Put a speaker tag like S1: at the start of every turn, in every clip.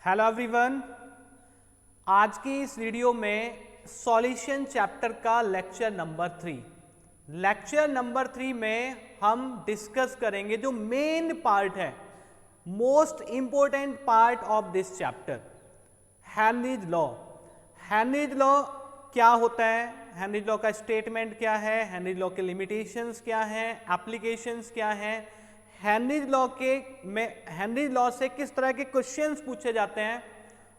S1: Hello everyone, आज की इस वीडियो में सॉल्यूशन चैप्टर का लेक्चर नंबर 3 में हम डिस्कस करेंगे जो मेन पार्ट है, most important part of this chapter, Henry's law. Henry's law क्या होता है, हेनरीज लॉ का स्टेटमेंट क्या है, हेनरीज लॉ के लिमिटेशंस क्या हैं, एप्लीकेशंस क्या हैं, हेनरीज लॉ से किस तरह के क्वेश्चंस पूछे जाते हैं,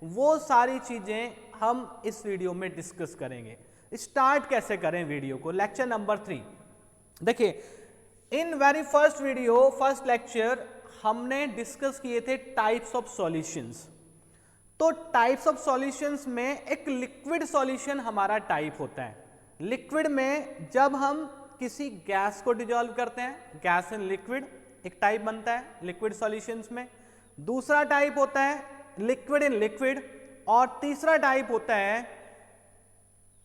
S1: वो सारी चीजें हम इस वीडियो में डिस्कस करेंगे। स्टार्ट कैसे करें वीडियो को, लेक्चर नंबर 3। देखिए, in very first video, first lecture हमने डिस्कस किए थे टाइप्स ऑफ सॉल्यूशंस। तो टाइप्स ऑफ सॉल्यूशंस में एक लिक्विड सॉल्यूशन हमारा टाइप होता है। लिक्विड में जब हम किसी गैस को डिजॉल्व करते हैं, गैस इन लिक्विड एक टाइप बनता है लिक्विड सॉल्यूशंस में। दूसरा टाइप होता है लिक्विड इन लिक्विड, और तीसरा टाइप होता है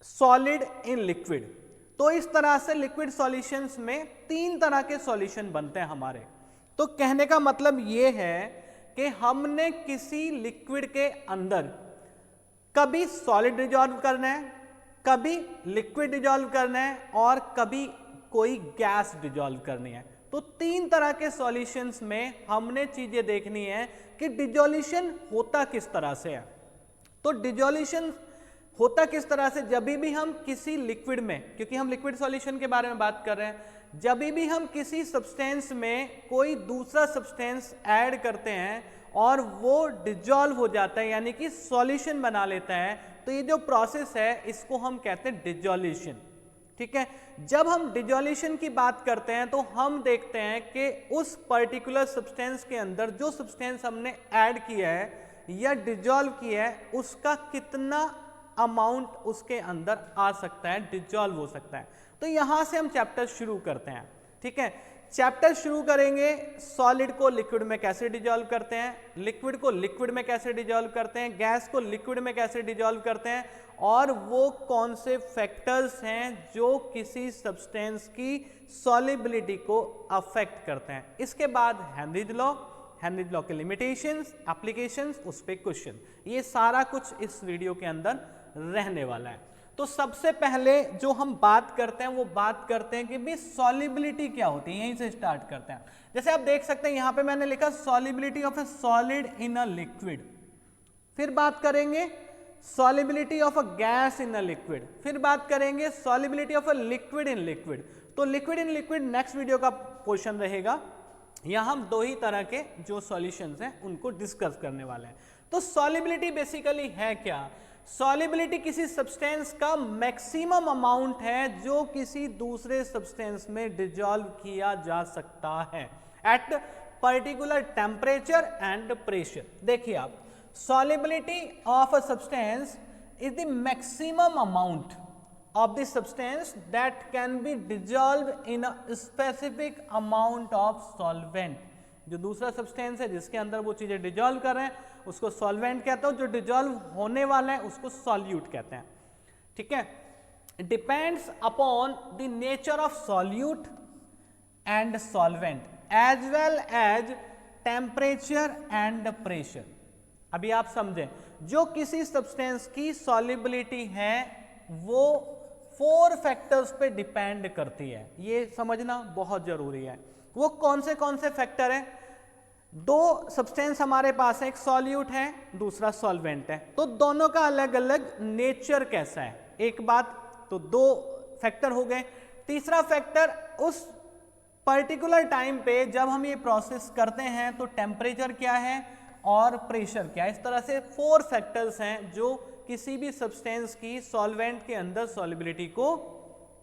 S1: सॉलिड इन लिक्विड। तो इस तरह से लिक्विड सॉल्यूशंस में 3 तरह के सॉल्यूशन बनते हैं हमारे। तो कहने का मतलब यह है कि हमने किसी लिक्विड के अंदर कभी सॉलिड डिजॉल्व करना है, कभी लिक्विड डिजॉल्व करना है, और कभी कोई गैस डिजॉल्व करनी है। तो 3 तरह के सॉल्यूशंस में हमने चीजें देखनी है कि डिजोल्यूशन होता किस तरह से है। तो डिजोल्यूशन होता किस तरह से, जब भी हम किसी लिक्विड में, क्योंकि हम लिक्विड सॉल्यूशन के बारे में बात कर रहे हैं, जब भी हम किसी सब्सटेंस में कोई दूसरा सब्सटेंस ऐड करते हैं और वो डिजॉल्व हो जाता है, यानी कि सॉल्यूशन बना लेता है, तो ये जो प्रोसेस है इसको हम कहते हैं डिजोल्यूशन। ठीक है, जब हम डिजोल्यूशन की बात करते हैं तो हम देखते हैं कि उस पर्टिकुलर सब्सटेंस के अंदर जो सब्सटेंस हमने ऐड किया है या डिजॉल्व किया है, उसका कितना अमाउंट उसके अंदर आ सकता है, डिजॉल्व हो सकता है। तो यहां से हम चैप्टर शुरू करते हैं। ठीक है, चैप्टर शुरू करेंगे सॉलिड को लिक्विड में कैसे डिजॉल्व करते हैं, लिक्विड को लिक्विड में कैसे डिजॉल्व करते हैं, गैस को लिक्विड में कैसे डिजॉल्व करते हैं, और वो कौन से फैक्टर्स हैं जो किसी सब्सटेंस की सॉल्युबिलिटी को अफेक्ट करते हैं। इसके बाद हेनरीज लॉ के लिमिटेशंस, एप्लीकेशंस, उस पे क्वेश्चन, ये सारा कुछ इस वीडियो के अंदर रहने वाला है। तो सबसे पहले जो हम बात करते हैं वो बात करते हैं कि भी सॉल्युबिलिटी क्या होती है, यहीं से स्टार्ट करते हैं। जैसे आप देख सकते हैं यहां पे मैंने लिखा solubility of a solid in a liquid, फिर बात करेंगे solubility of a gas in a liquid, फिर बात करेंगे solubility of a liquid in liquid. तो liquid in liquid next video का पोर्शन रहेगा। यहां हम 2 ही तरह के जो सॉल्यूशंस हैं उनको डिस्कस करने वाले हैं। तो सॉल्युबिलिटी बेसिकली है क्या? सॉल्युबिलिटी किसी सब्सटेंस का मैक्सिमम अमाउंट है जो किसी दूसरे सब्सटेंस में डिजॉल्व किया जा सकता है at particular temperature and pressure. देखिए आप, solubility of a substance is the maximum amount of the substance that can be dissolved in a specific amount of solvent। जो दूसरा सब्सटेंस है जिसके अंदर वो चीजें डिजॉल्व कर रहे हैं उसको सॉल्वेंट कहते हैं, जो डिजॉल्व होने वाला है उसको सॉल्यूट कहते हैं। ठीक है, depends upon the nature of solute and solvent as well as temperature and pressure. अभी आप समझें, जो किसी सब्सटेंस की सॉल्युबिलिटी है वो 4 फैक्टर्स पे डिपेंड करती है, ये समझना बहुत जरूरी है। वो कौन से फैक्टर हैं? 2 सब्सटेंस हमारे पास है, एक सॉल्यूट है, दूसरा सॉल्वेंट है। तो दोनों का अलग अलग नेचर कैसा है, एक बात। तो 2 फैक्टर हो गए। तीसरा फैक्टर, उस पर्टिकुलर टाइम पे जब हम ये प्रोसेस करते हैं तो टेम्परेचर क्या है और प्रेशर क्या है। इस तरह से 4 फैक्टर्स हैं जो किसी भी सब्सटेंस की सॉल्वेंट के अंदर सॉल्युबिलिटी को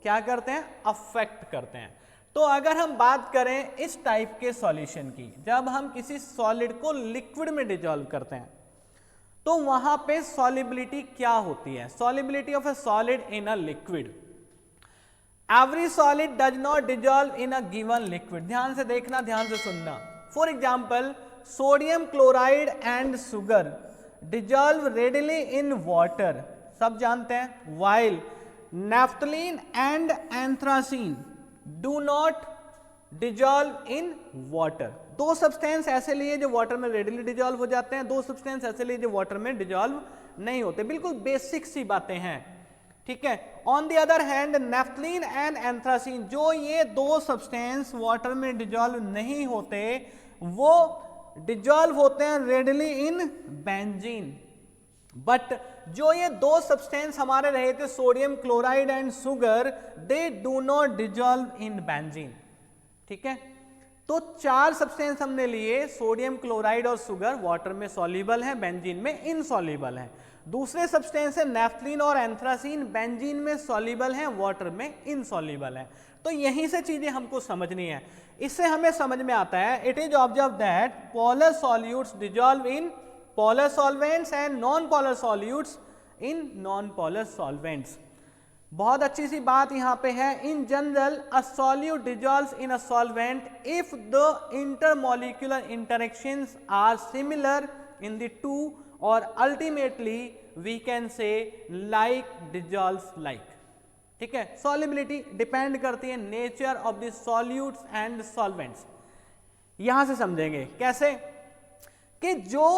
S1: क्या करते हैं, अफेक्ट करते हैं। तो अगर हम बात करें इस टाइप के सॉल्यूशन की, जब हम किसी सॉलिड को लिक्विड में डिजॉल्व करते हैं तो वहां पे सॉल्युबिलिटी क्या होती है? Solubility of a solid in a liquid, every solid does not dissolve in a given liquid. ध्यान से देखना, ध्यान से सुनना। For example, sodium chloride and sugar dissolve readily in water, सब जानते हैं। While naphthalene and anthracene do not dissolve in water. दो सब्सटेंस ऐसे लिए जो वाटर में रेडिली डिजॉल्व हो जाते हैं, दो सब्सटेंस ऐसे लिए जो वाटर में डिजॉल्व नहीं होते। बिल्कुल बेसिक सी बातें हैं, ठीक है। On the other hand naphthalene and anthracene, जो ये दो सब्सटेंस वाटर में डिजॉल्व नहीं होते, वो डिजॉल्व होते हैं रेडिली इन बेंजीन। बट जो ये दो सब्सटेंस हमारे रहे थे sodium chloride and sugar, they do not dissolve in benzene, ठीक है। तो चार सब्सटेंस हमने लिए, सोडियम क्लोराइड और शुगर वाटर में सॉल्युबल है, बेंजीन में इनसॉल्युबल है। दूसरे सब्सटेंस है नेफ्थलीन और एंथ्रासीन, बेंजीन में सॉल्युबल है, वाटर में इनसॉल्युबल है। तो यहीं से चीजें हमको समझनी है। इससे हमें समझ में आता है, it is observe that polar solutes dissolve in polar solvents and non polar solutes in non polar solvents. बहुत अच्छी सी बात यहां पे है, in general a solute dissolves in a solvent if the intermolecular interactions are similar in the two, और ultimately we can say like dissolves like, ठीक है। सॉल्युबिलिटी डिपेंड करती है nature of the solutes and solvents. यहां से समझेंगे कैसे कि जो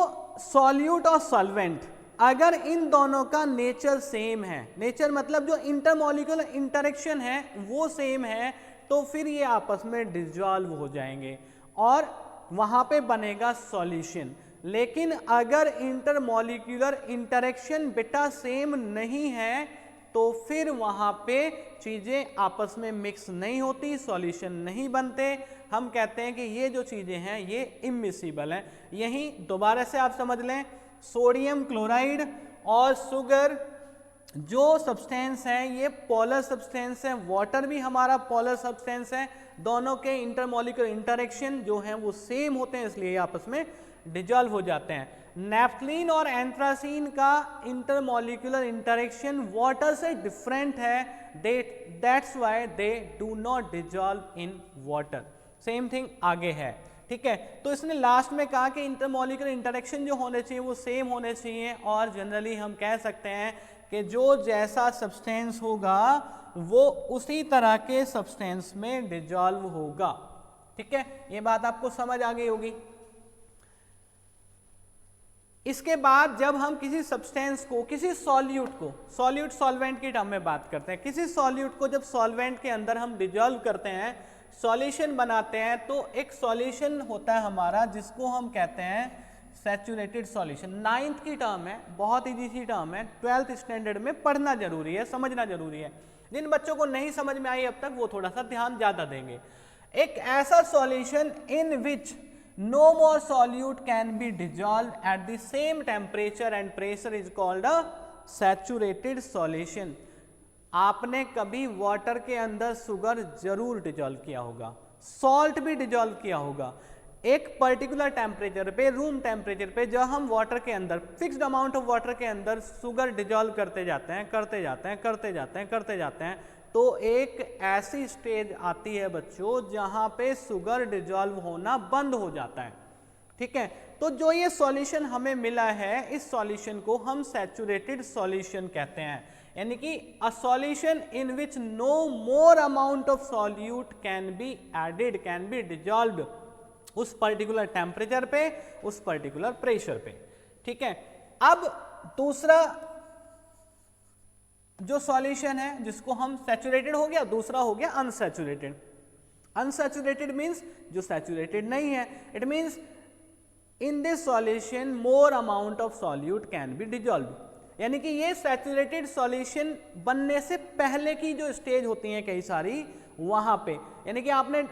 S1: सॉल्यूट और सॉल्वेंट, अगर इन दोनों का नेचर सेम है, नेचर मतलब जो इंटरमॉलिक्यूलर इंटरेक्शन है वो सेम है, तो फिर ये आपस में डिजॉल्व हो जाएंगे और वहां पे बनेगा सॉल्यूशन। लेकिन अगर इंटरमॉलिक्यूलर इंटरेक्शन बेटा सेम नहीं है, तो फिर वहां पे चीजें आपस में मिक्स नहीं होती, सॉल्यूशन नहीं बनते। हम कहते हैं कि ये जो चीजें हैं ये इमिसिबल हैं। यही दोबारा से आप समझ लें, सोडियम क्लोराइड और शुगर जो सब्सटेंस हैं ये पोलर सब्सटेंस हैं, वाटर भी हमारा पोलर सब्सटेंस है। दोनों के इंटरमॉलिक्यूलर इंटरेक्शन जो हैं वो सेम होते हैं, इसलिए आपस में डिजॉल्व हो जाते हैं। नेफ्थलीन और एंथ्रासीन का इंटरमॉलिक्यूलर इंटरेक्शन वाटर से डिफरेंट है, that's why they do not dissolve in water. Same thing आगे है, ठीक है। तो इसने लास्ट में कहा कि इंटरमॉलिक्यूलर इंटरेक्शन जो होने चाहिए वो सेम होने चाहिए, और जनरली हम कह सकते हैं कि जो जैसा सब्सटेंस होगा वो उसी तरह के सब्सटेंस में डिजॉल्व होगा, ठीक है। ये बात आपको समझ आ गई होगी। इसके बाद जब हम किसी सब्सटेंस को, किसी सॉल्यूट को, सॉल्यूट सॉल्वेंट की टर्म में बात करते हैं, किसी सॉल्यूट को जब सॉल्वेंट के अंदर हम डिजॉल्व करते हैं, सॉल्यूशन बनाते हैं, तो एक सॉल्यूशन होता है हमारा जिसको हम कहते हैं सैचुरेटेड सॉल्यूशन। 9th की टर्म है, बहुत इजी सी टर्म है, 12th स्टैंडर्ड में पढ़ना जरूरी है, समझना जरूरी है। जिन बच्चों को नहीं समझ में आई अब तक वो थोड़ा सा ध्यान ज्यादा देंगे। एक ऐसा solution in which no more solute can be dissolved at the same temperature and pressure is called a saturated solution। आपने कभी वाटर के अंदर शुगर जरूर डिजॉल्व किया होगा, सॉल्ट भी डिजॉल्व किया होगा। एक पर्टिकुलर टेम्परेचर पे, रूम टेम्परेचर पे, जब हम वाटर के अंदर फिक्स्ड अमाउंट ऑफ वाटर के अंदर शुगर डिजॉल्व करते जाते हैं, करते जाते हैं, करते जाते हैं, करते जाते हैं, तो एक ऐसी स्टेज आती है बच्चों जहां पे शुगर डिजॉल्व होना बंद हो जाता है, ठीक है। तो जो ये सॉल्यूशन हमें मिला है, इस सॉल्यूशन को हम सैचुरेटेड सॉल्यूशन कहते हैं, यानी कि a solution in which no more amount of solute can be added, can be dissolved उस पर्टिकुलर टेम्परेचर पे, उस पर्टिकुलर प्रेशर पे, ठीक है। अब दूसरा जो सॉल्यूशन है जिसको हम सैचुरेटेड हो गया, दूसरा हो गया अनसैचुरेटेड। अनसैचुरेटेड मीन्स जो सैचुरेटेड नहीं है, it means in this solution more amount of solute can be dissolve, यानी कि ये सैचुरेटेड सॉल्यूशन बनने से पहले की जो स्टेज होती हैं कई सारी, वहां पे यानी कि आपने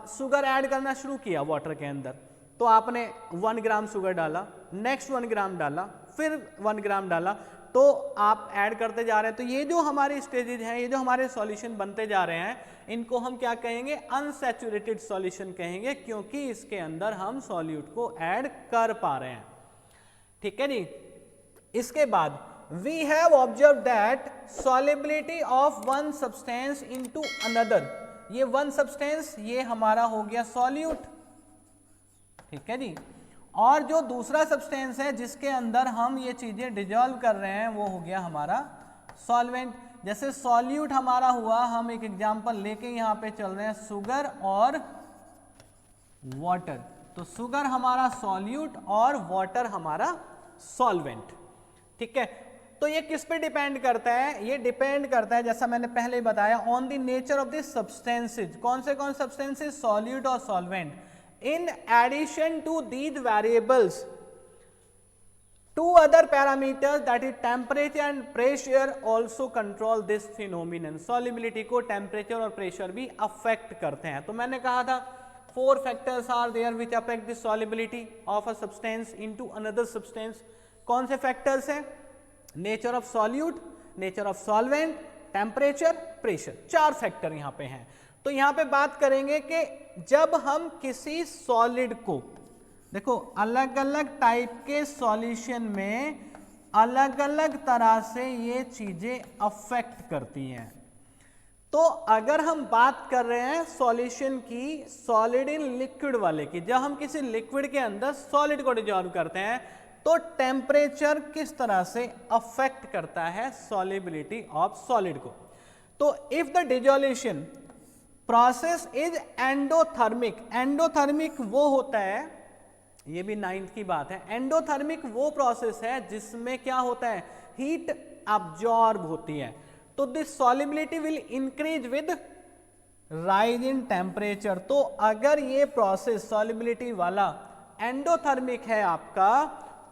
S1: शुगर ऐड करना शुरू किया वाटर के अंदर, तो आपने 1 ग्राम शुगर डाला, नेक्स्ट 1 ग्राम डाला, फिर 1 ग्राम डाला, तो आप ऐड करते जा रहे हैं। तो ये जो हमारी स्टेजेज हैं, ये जो हमारे सॉल्यूशन बनते जा रहे हैं, इनको हम क्या कहेंगे? अनसैचुरेटेड सॉल्यूशन कहेंगे, क्योंकि इसके अंदर हम सॉल्यूट को ऐड कर पा रहे हैं, ठीक है जी। इसके बाद we have observed that solubility of one substance into another, ये one substance ये हमारा हो गया solute, ठीक है जी। और जो दूसरा सब्सटेंस है जिसके अंदर हम ये चीजें डिजॉल्व कर रहे हैं, वो हो गया हमारा सॉल्वेंट। जैसे सॉल्यूट हमारा हुआ, हम एक एग्जांपल लेके यहाँ पे चल रहे हैं, शुगर और वाटर। तो शुगर हमारा सॉल्यूट और वाटर हमारा सॉल्वेंट। ठीक है, तो ये किस पे डिपेंड करता है? ये डिपेंड करता है, जैसा मैंने पहले ही बताया, on the nature of the substances. कौन से सब्सटेंसेज? सॉल्यूट और solvent. In addition to these variables, two other parameters that is temperature and pressure also control this phenomenon। solubility को temperature और pressure भी affect करते हैं। तो मैंने कहा था 4 factors are there which affect the solubility of a substance into another substance। कौन से factors हैं? nature of solute, nature of solvent, temperature, pressure। 4 factor यहाँ पे हैं। तो यहाँ पे बात करेंगे कि जब हम किसी solid को, देखो अलग अलग टाइप के सॉल्यूशन में अलग अलग तरह से ये चीजें अफेक्ट करती हैं। तो अगर हम बात कर रहे हैं सॉल्यूशन की, सॉलिड इन लिक्विड वाले की, जब हम किसी लिक्विड के अंदर सॉलिड को डिसॉल्व करते हैं तो टेम्परेचर किस तरह से अफेक्ट करता है सॉल्युबिलिटी ऑफ सॉलिड को। तो if the dissolution process is endothermic, endothermic वो होता है, ये भी 9th की बात है, एंडोथर्मिक वो प्रोसेस है जिसमें क्या होता है? हीट अब्जॉर्ब होती है। तो this solubility will increase with rise in temperature. तो अगर ये प्रोसेस सॉल्युबिलिटी वाला एंडोथर्मिक है आपका,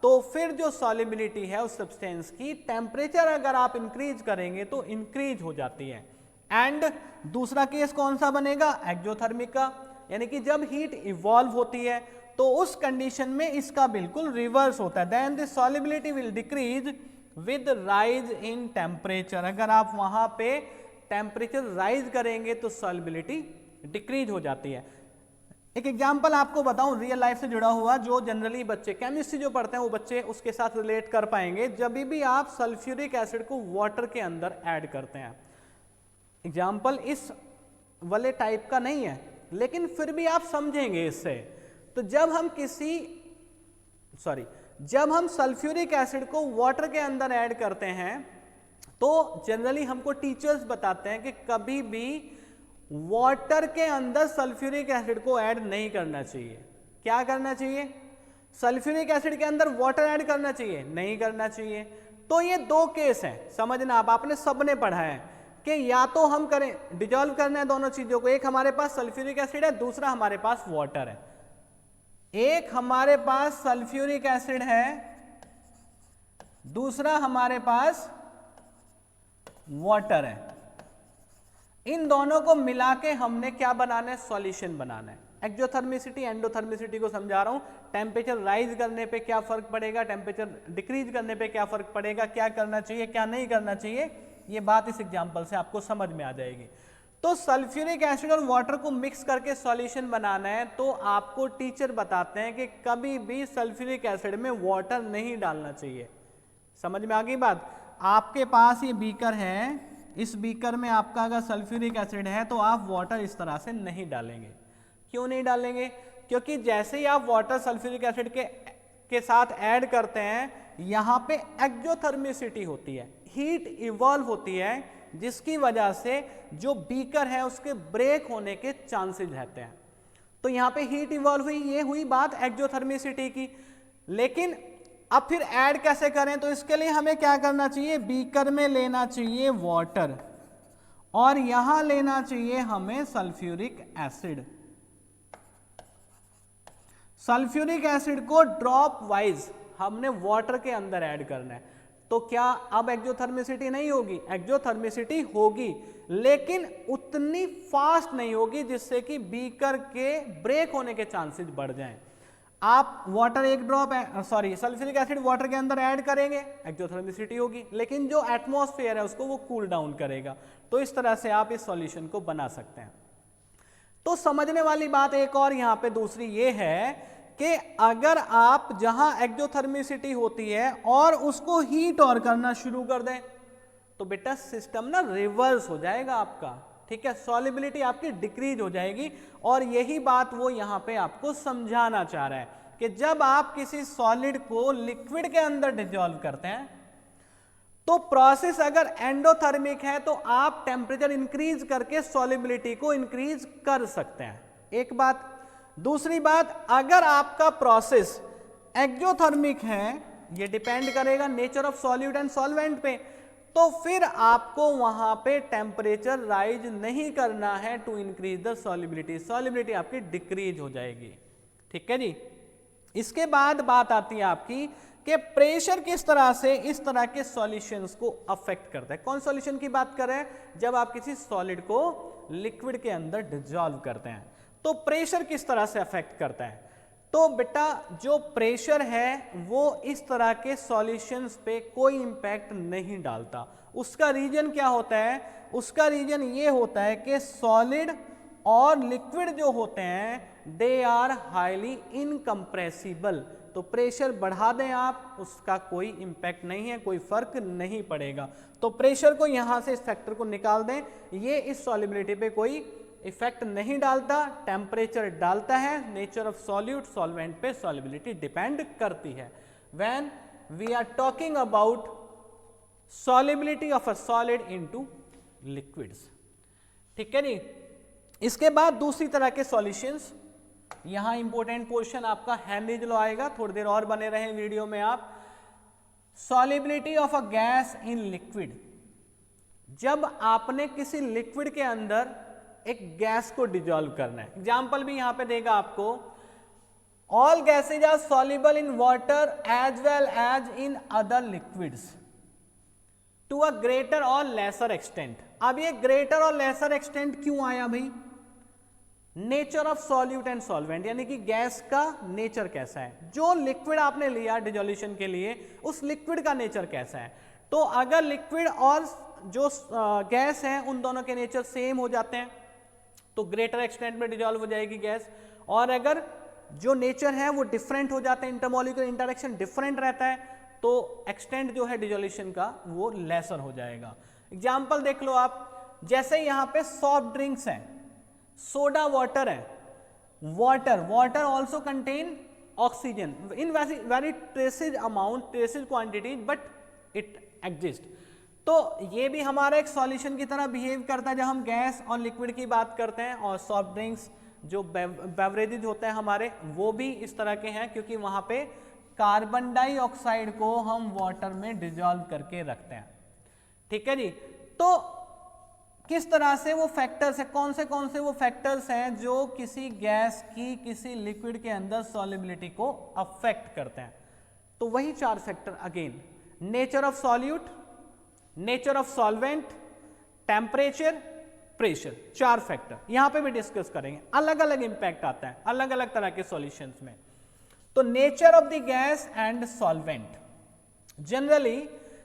S1: तो फिर जो सॉल्युबिलिटी है उस सब्सटेंस की, टेम्परेचर अगर आप इंक्रीज करेंगे तो इंक्रीज हो जाती है। एंड दूसरा केस कौन सा बनेगा? एक्जोथर्मिक का, यानी कि जब हीट इवॉल्व होती है तो उस कंडीशन में इसका बिल्कुल रिवर्स होता है। Then the solubility will decrease with rise in temperature. अगर आप वहां पे टेम्परेचर राइज करेंगे तो सॉल्युबिलिटी डिक्रीज हो जाती है। एक एग्जांपल आपको बताऊं रियल लाइफ से जुड़ा हुआ, जो जनरली बच्चे केमिस्ट्री जो पढ़ते हैं वो बच्चे उसके साथ रिलेट कर पाएंगे। जब भी आप सल्फ्यूरिक एसिड को वाटर के अंदर ऐड करते हैं, एग्जाम्पल इस वाले टाइप का नहीं है लेकिन फिर भी आप समझेंगे इससे। तो जब हम सल्फ्यूरिक एसिड को वाटर के अंदर ऐड करते हैं तो जनरली हमको टीचर्स बताते हैं कि कभी भी वाटर के अंदर सल्फ्यूरिक एसिड को ऐड नहीं करना चाहिए। क्या करना चाहिए? सल्फ्यूरिक एसिड के अंदर वाटर ऐड करना चाहिए? नहीं करना चाहिए। तो ये 2 केस हैं, समझना आप, आपने सबने पढ़ा है कि या तो हम करें डिजॉल्व करना है दोनों चीजों को, एक हमारे पास सल्फ्यूरिक एसिड है, दूसरा हमारे पास वाटर है। एक हमारे पास सल्फ्यूरिक एसिड है, दूसरा हमारे पास वाटर है। इन दोनों को मिला के हमने क्या बनाना है? सॉल्यूशन बनाना है। एक्जोथर्मिसिटी एंडोथर्मिसिटी को समझा रहा हूं। टेम्परेचर राइज करने पे क्या फर्क पड़ेगा, टेम्परेचर डिक्रीज करने पे क्या फर्क पड़ेगा, क्या करना चाहिए क्या नहीं करना चाहिए, ये बात इस एग्जांपल से आपको समझ में आ जाएगी। तो सल्फ्यूरिक एसिड और वाटर को मिक्स करके सॉल्यूशन बनाना है तो आपको टीचर बताते हैं कि कभी भी सल्फ्यूरिक एसिड में वाटर नहीं डालना चाहिए। समझ में आ गई बात? आपके पास ये बीकर है, इस बीकर में आपका अगर सल्फ्यूरिक एसिड है तो आप वाटर इस तरह से नहीं डालेंगे। क्यों नहीं डालेंगे? क्योंकि जैसे ही आप वाटर सल्फ्यूरिक एसिड के साथ ऐड करते हैं, यहाँ पे एक्जोथर्मिसिटी होती है, हीट इवॉल्व होती है, जिसकी वजह से जो बीकर है उसके ब्रेक होने के चांसेस रहते हैं। तो यहाँ पे हीट इवॉल्व हुई, ये हुई बात एक्जोथर्मिसिटी की। लेकिन अब फिर ऐड कैसे करें? तो इसके लिए हमें क्या करना चाहिए? बीकर में लेना चाहिए वाटर और यहां लेना चाहिए हमें सल्फ्यूरिक एसिड। सल्फ्यूरिक एसिड को ड्रॉप वाइज हमने वाटर के अंदर ऐड करना है। तो क्या अब एक्जोथर्मिसिटी नहीं होगी? एक्जोथर्मिसिटी होगी, लेकिन उतनी फास्ट नहीं होगी जिससे कि बीकर के ब्रेक होने के चांसेस बढ़ जाएं। आप वाटर एक ड्रॉप सल्फ्यूरिक एसिड वाटर के अंदर ऐड करेंगे, एक्जोथर्मिसिटी होगी, लेकिन जो एटमॉस्फेयर है उसको वो कूल डाउन करेगा। तो इस तरह से आप इस सॉल्यूशन को बना सकते हैं। तो समझने वाली बात एक और यहां पे दूसरी ये है कि अगर आप जहां एक्जोथर्मिसिटी होती है और उसको हीट और करना शुरू कर दें तो बेटा सिस्टम ना रिवर्स हो जाएगा आपका, ठीक है, सॉल्युबिलिटी आपकी डिक्रीज हो जाएगी। और यही बात वो यहां पे आपको समझाना चाह रहा है कि जब आप किसी सॉलिड को लिक्विड के अंदर डिसॉल्व करते हैं तो प्रोसेस अगर एंडोथर्मिक है तो आप टेम्परेचर इंक्रीज करके सॉल्युबिलिटी को इंक्रीज कर सकते हैं। एक बात, दूसरी बात, अगर आपका प्रोसेस एक्जोथर्मिक है, ये डिपेंड करेगा nature of solute and solvent पे, तो फिर आपको वहां पे टेम्परेचर राइज नहीं करना है to increase the solubility, solubility आपकी डिक्रीज हो जाएगी। ठीक है जी। इसके बाद बात आती है आपकी कि प्रेशर किस तरह से इस तरह के सॉल्यूशंस को अफेक्ट करता है। कौन सॉल्यूशन की बात कर रहे हैं? जब आप किसी सॉलिड को लिक्विड के अंदर डिसॉल्व करते हैं तो प्रेशर किस तरह से अफेक्ट करता है। तो बेटा जो प्रेशर है वो इस तरह के सॉल्यूशंस पे कोई इंपैक्ट नहीं डालता। उसका रीजन क्या होता है? उसका रीजन ये होता है कि सॉलिड और लिक्विड जो होते हैं दे आर हाईली इनकम्प्रेसिबल। तो प्रेशर बढ़ा दें आप, उसका कोई इंपैक्ट नहीं है, कोई फर्क नहीं पड़ेगा। तो प्रेशर को यहां से इस फैक्टर को निकाल दें, ये इस सॉल्युबिलिटी पे कोई इफेक्ट नहीं डालता, टेम्परेचर डालता है। नेचर ऑफ सॉल्यूट सॉल्वेंट पे सॉल्युबिलिटी डिपेंड करती है। When we are talking about solubility of a solid into liquids. ठीक है नी। इसके बाद दूसरी तरह के सॉल्यूशंस, यहां इंपॉर्टेंट पोर्शन आपका हेनरीज लॉ आएगा, थोड़ी देर और बने रहें वीडियो में आप। Solubility of a gas in liquid, जब आपने किसी लिक्विड के अंदर एक गैस को डिसॉल्व करना है, एग्जांपल भी यहां पे देगा आपको, all gases are soluble in water as well as in other liquids to a greater और लेसर एक्सटेंट। अब ये ग्रेटर और लेसर एक्सटेंट क्यों आया भाई? Nature of solute and solvent, यानी कि गैस का नेचर कैसा है। जो लिक्विड आपने लिया डिसॉल्यूशन के लिए, उस लिक्विड का नेचर कैसा है। तो अगर लिक्विड और जो गैस है उन दोनों के नेचर सेम हो जाते हैं तो ग्रेटर एक्सटेंट में डिसॉल्व हो जाएगी गैस, और अगर जो नेचर है वो डिफरेंट हो जाते हैं, इंटरमॉलिक्यूलर इंटरेक्शन डिफरेंट रहता है, तो एक्सटेंट जो है डिसॉल्यूशन का वो लेसर हो जाएगा। एग्जाम्पल देख लो आप, जैसे यहां पे सॉफ्ट ड्रिंक्स हैं, सोडा वाटर है, water also contain oxygen in very traces amount, traces quantities, but it exist. तो ये भी हमारा एक सॉल्यूशन की तरह बिहेव करता है जब हम गैस और लिक्विड की बात करते हैं। और सॉफ्ट ड्रिंक्स जो बेवरेजेज होते हैं हमारे, वो भी इस तरह के हैं, क्योंकि वहां पे कार्बन डाइऑक्साइड को हम वाटर में डिसॉल्व करके रखते हैं। ठीक है जी। तो किस तरह से वो फैक्टर्स है, कौन से वो फैक्टर्स हैं जो किसी गैस की किसी लिक्विड के अंदर सॉल्युबिलिटी को अफेक्ट करते हैं? तो वही चार factor again, nature of solute, nature of solvent, temperature, pressure, चार फैक्टर यहां पे भी डिस्कस करेंगे। अलग अलग इंपैक्ट आता है अलग अलग तरह के सॉल्यूशंस में। तो nature of the gas and solvent, generally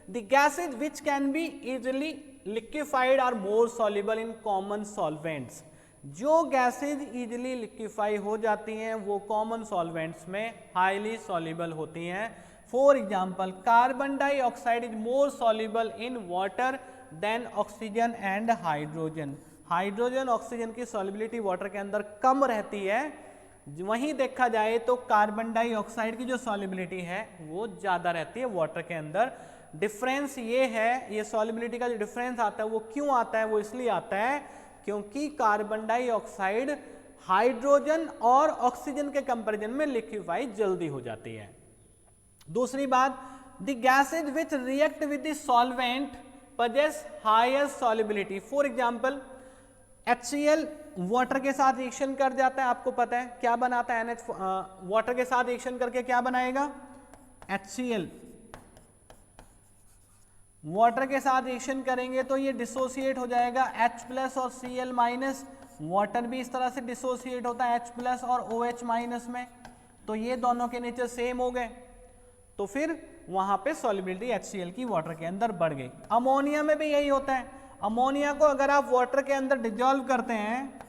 S1: the gases which can be easily liquefied are more soluble in common solvents. जो गैसेज इजिली लिक्विफाई हो जाती हैं वो कॉमन सॉल्वेंट्स में हाईली सॉल्युबल होती हैं। For example, carbon dioxide is more soluble in water than oxygen and hydrogen. Hydrogen oxygen की solubility water के अंदर कम रहती है, वहीं देखा जाए तो कार्बन डाइऑक्साइड की जो सॉल्युबिलिटी है वो ज्यादा रहती है वाटर के अंदर। डिफरेंस ये है, ये सॉल्युबिलिटी का जो डिफरेंस आता है वो क्यों आता है? वो इसलिए आता है क्योंकि कार्बन डाइऑक्साइड हाइड्रोजन और ऑक्सीजन के कंपैरिजन में लिक्विफाई जल्दी हो जाती है। दूसरी बात, the gases which react with the solvent possess higher solubility. For example, HCl water के साथ रिएक्शन कर जाता है, आपको पता है क्या बनाता है NH, वाटर के साथ रिएक्शन करके क्या बनाएगा? HCl। वाटर के साथ रिएक्शन करेंगे तो ये डिसोसिएट हो जाएगा H प्लस और Cl माइनस। वाटर भी इस तरह से डिसोसिएट होता है H प्लस और OH माइनस में, तो ये दोनों के नेचर सेम हो गए, तो फिर वहां पे सॉल्युबिलिटी HCl की वाटर के अंदर बढ़ गई। अमोनिया में भी यही होता है। अमोनिया को अगर आप वाटर के अंदर डिसॉल्व करते हैं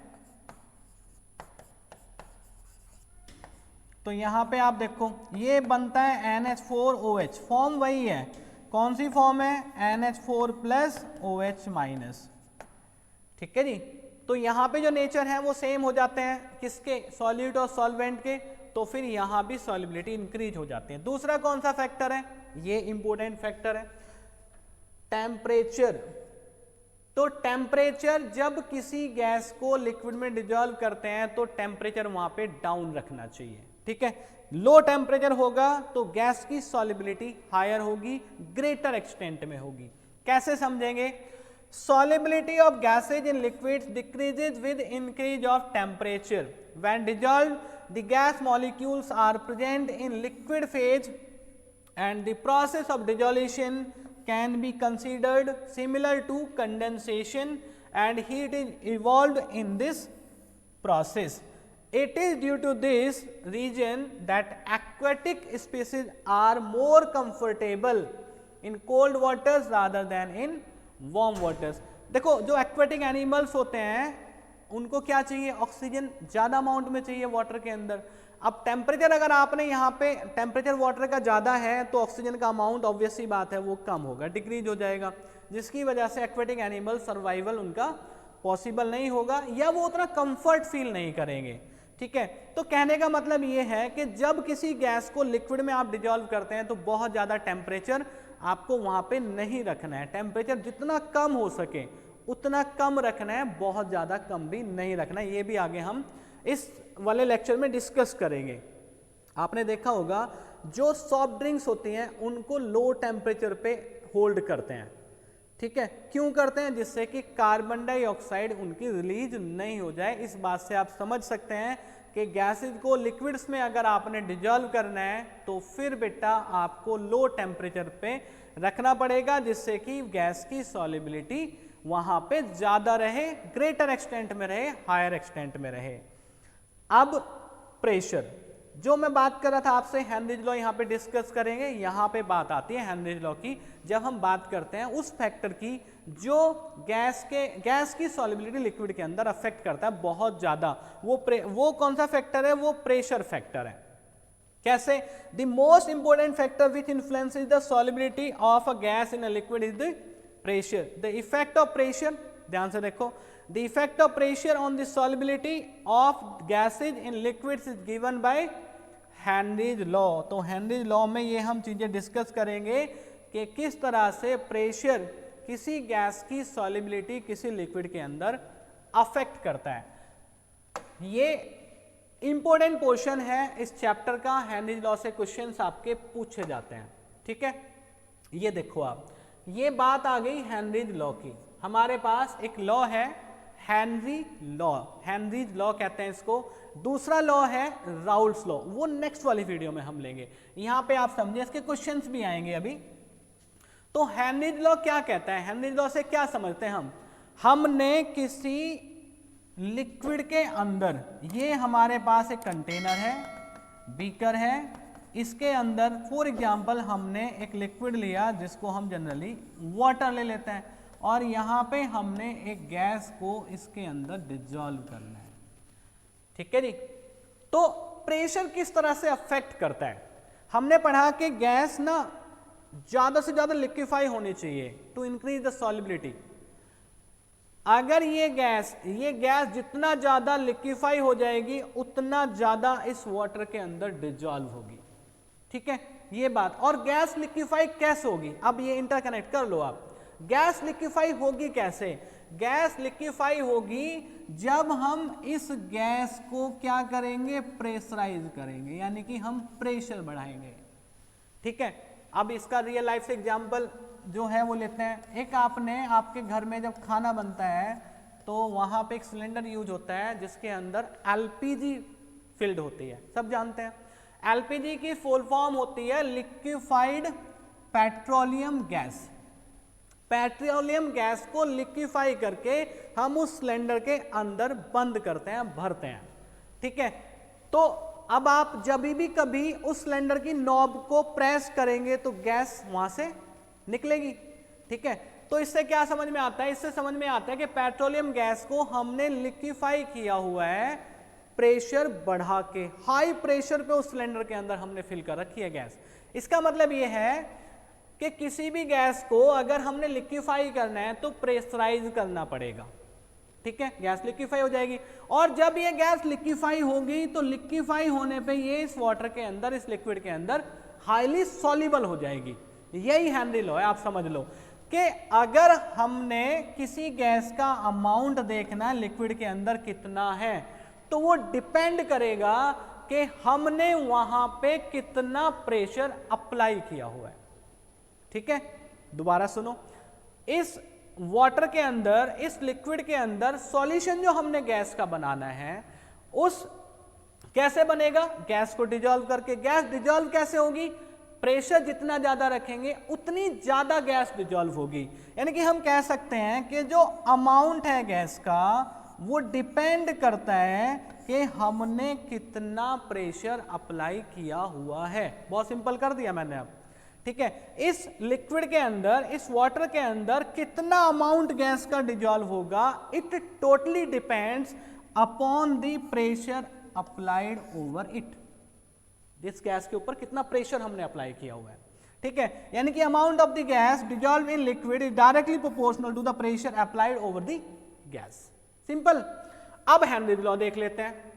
S1: तो यहां पे आप देखो ये बनता है NH4OH, फॉर्म वही है। कौन सी फॉर्म है? NH4 plus OH minus. ठीक है जी। तो यहां पे जो नेचर है वो सेम हो जाते हैं किसके? सॉल्यूट और सॉल्वेंट के, तो फिर यहां भी सॉल्युबिलिटी इंक्रीज हो जाती है। दूसरा कौन सा फैक्टर है? ये इंपॉर्टेंट फैक्टर है, टेम्परेचर। तो टेम्परेचर, जब किसी गैस को लिक्विड में डिजॉल्व करते हैं तो टेम्परेचर वहां पे डाउन रखना चाहिए, ठीक है। लो टेम्परेचर होगा तो गैस की सॉल्युबिलिटी हायर होगी, ग्रेटर एक्सटेंट में होगी। कैसे समझेंगे? Solubility of gases in liquids decreases with increase of temperature. When dissolved, the gas molecules are present in liquid phase and the process of dissolution can be considered similar to condensation and heat is evolved in this process. It is due to this reason that aquatic species are more comfortable in cold waters rather than in warm waters. देखो जो aquatic animals होते हैं उनको क्या चाहिए? Oxygen ज़्यादा amount में चाहिए वाटर के अंदर। अब टेम्परेचर अगर आपने यहाँ पे टेम्परेचर वाटर का ज़्यादा है तो ऑक्सीजन का अमाउंट ऑब्वियस सी बात है वो कम होगा, डिक्रीज हो जाएगा, जिसकी वजह से एक्वेटिक एनिमल सर्वाइवल उनका पॉसिबल नहीं होगा या वो उतना कंफर्ट फील नहीं करेंगे, ठीक है। तो कहने का मतलब ये है कि जब किसी गैस को लिक्विड में आप डिजॉल्व करते हैं तो बहुत ज़्यादा टेम्परेचर आपको वहां पे नहीं रखना है। टेम्परेचर जितना कम हो सके उतना कम रखना है, बहुत ज़्यादा कम भी नहीं रखना है। ये भी आगे हम इस वाले लेक्चर में डिस्कस करेंगे। आपने देखा होगा जो सॉफ्ट ड्रिंक्स होती हैं उनको लो टेम्परेचर पे होल्ड करते हैं, ठीक है। क्यों करते हैं? जिससे कि कार्बन डाइऑक्साइड उनकी रिलीज नहीं हो जाए। इस बात से आप समझ सकते हैं कि गैसेज को लिक्विड्स में अगर आपने डिजॉल्व करना है तो फिर बेटा आपको लो टेम्परेचर पे रखना पड़ेगा, जिससे कि गैस की सॉल्युबिलिटी वहां पे ज़्यादा रहे, ग्रेटर एक्सटेंट में रहे, हायर एक्सटेंट में रहे। अब प्रेशर, जो मैं बात कर रहा था आपसे हेनरीज लॉ यहाँ पे डिस्कस करेंगे। यहाँ पे बात आती है हेनरीज लॉ की, जब हम बात करते हैं उस फैक्टर की जो गैस की सॉल्युबिलिटी लिक्विड के अंदर अफेक्ट करता है बहुत ज्यादा। वो कौन सा फैक्टर है? वो प्रेशर फैक्टर है। कैसे? The most important factor which influences the solubility of a gas in a liquid is the pressure. The effect of pressure, ध्यान से देखो, the effect of pressure on the solubility of gases in liquids is given by Henry's law. तो Henry's law में ये हम चीजें discuss करेंगे कि किस तरह से प्रेशर किसी गैस की सॉल्युबिलिटी किसी लिक्विड के अंदर अफेक्ट करता है। ये इंपॉर्टेंट पोर्शन है इस चैप्टर का। हेनरीज लॉ से क्वेश्चंस आपके पूछे जाते हैं, ठीक है। ये देखो आप, ये बात आ गई हेनरीज लॉ की। हमारे पास एक लॉ है हेनरी लॉ, हेनरीज लॉ कहते हैं इसको। दूसरा लॉ है राउल्स लॉ, वो नेक्स्ट वाली वीडियो में हम लेंगे। यहां पे आप समझे, इसके क्वेश्चंस भी आएंगे अभी। तो हेनरीज लॉ क्या कहता है? हेनरीज लॉ से क्या समझते हैं हम? हमने किसी लिक्विड के अंदर, ये हमारे पास एक कंटेनर है, बीकर है, इसके अंदर फॉर एग्जांपल हमने एक लिक्विड लिया जिसको हम जनरली वाटर ले लेते हैं, और यहाँ पे हमने एक गैस को इसके अंदर डिजॉल्व करना है, ठीक है जी। तो प्रेशर किस तरह से अफेक्ट करता है? हमने पढ़ा कि गैस ना ज्यादा से ज्यादा लिक्विफाई होनी चाहिए टू इंक्रीज द सॉल्युबिलिटी। अगर ये गैस जितना ज्यादा लिक्विफाई हो जाएगी उतना ज्यादा इस वाटर के अंदर डिजॉल्व होगी, ठीक है, ये बात। और गैस लिक्विफाई कैसे होगी? अब ये इंटरकनेक्ट कर लो आप। गैस लिक्विफाई होगी कैसे? गैस लिक्विफाई होगी जब हम इस गैस को क्या करेंगे? प्रेशराइज करेंगे, यानी कि हम प्रेशर बढ़ाएंगे, ठीक है। अब इसका रियल लाइफ से एग्जांपल जो है वो लेते हैं। एक आपके घर में जब खाना बनता है तो वहां पे एक सिलेंडर यूज होता है जिसके अंदर एलपीजी फिल्ड होती है, सब जानते हैं। एलपीजी की फुल फॉर्म होती है liquefied petroleum gas. Petroleum gas को लिक्विफाई करके हम उस सिलेंडर के अंदर बंद करते हैं, भरते हैं, ठीक है। तो अब आप जब भी कभी उस सिलेंडर की नॉब को प्रेस करेंगे तो गैस वहां से निकलेगी, ठीक है। तो इससे क्या समझ में आता है? इससे समझ में आता है कि पेट्रोलियम गैस को हमने लिक्विफाई किया हुआ है प्रेशर बढ़ा के, हाई प्रेशर पे उस सिलेंडर के अंदर हमने फिल कर रखी है गैस। इसका मतलब यह है कि किसी भी गैस को अगर हमने लिक्विफाई करना है तो प्रेशराइज करना पड़ेगा, ठीक है, गैस लिक्विफाई हो जाएगी। और जब ये गैस लिक्विफाई होगी तो लिक्विफाई होने पे ये इस वाटर के अंदर, इस लिक्विड के अंदर हाईली सॉल्युबल हो जाएगी। यही हेनरी लॉ है, आप समझ लो कि अगर हमने किसी गैस का अमाउंट देखना है लिक्विड के अंदर कितना है, तो वो डिपेंड करेगा कि हमने वहां पे कितना प्रेशर अप्लाई किया हुआ है। ठीक है, दोबारा सुनो, इस वाटर के अंदर, इस लिक्विड के अंदर सॉल्यूशन जो हमने गैस का बनाना है, उस कैसे बनेगा? गैस को डिजॉल्व करके। गैस डिजॉल्व कैसे होगी? प्रेशर जितना ज्यादा रखेंगे उतनी ज्यादा गैस डिजॉल्व होगी। यानी कि हम कह सकते हैं कि जो अमाउंट है गैस का वो डिपेंड करता है कि हमने कितना प्रेशर अप्लाई किया हुआ है। बहुत सिंपल कर दिया मैंने अब। ठीक है, इस लिक्विड के अंदर, इस वाटर के अंदर कितना अमाउंट गैस का डिजॉल्व होगा, it totally depends upon the pressure applied over it. इस गैस के ऊपर कितना प्रेशर हमने अप्लाई किया हुआ है। ठीक है, यानी कि amount of the gas dissolve in liquid is directly proportional to the pressure applied over the gas. Simple. अब हेनरीज लॉ देख लेते हैं,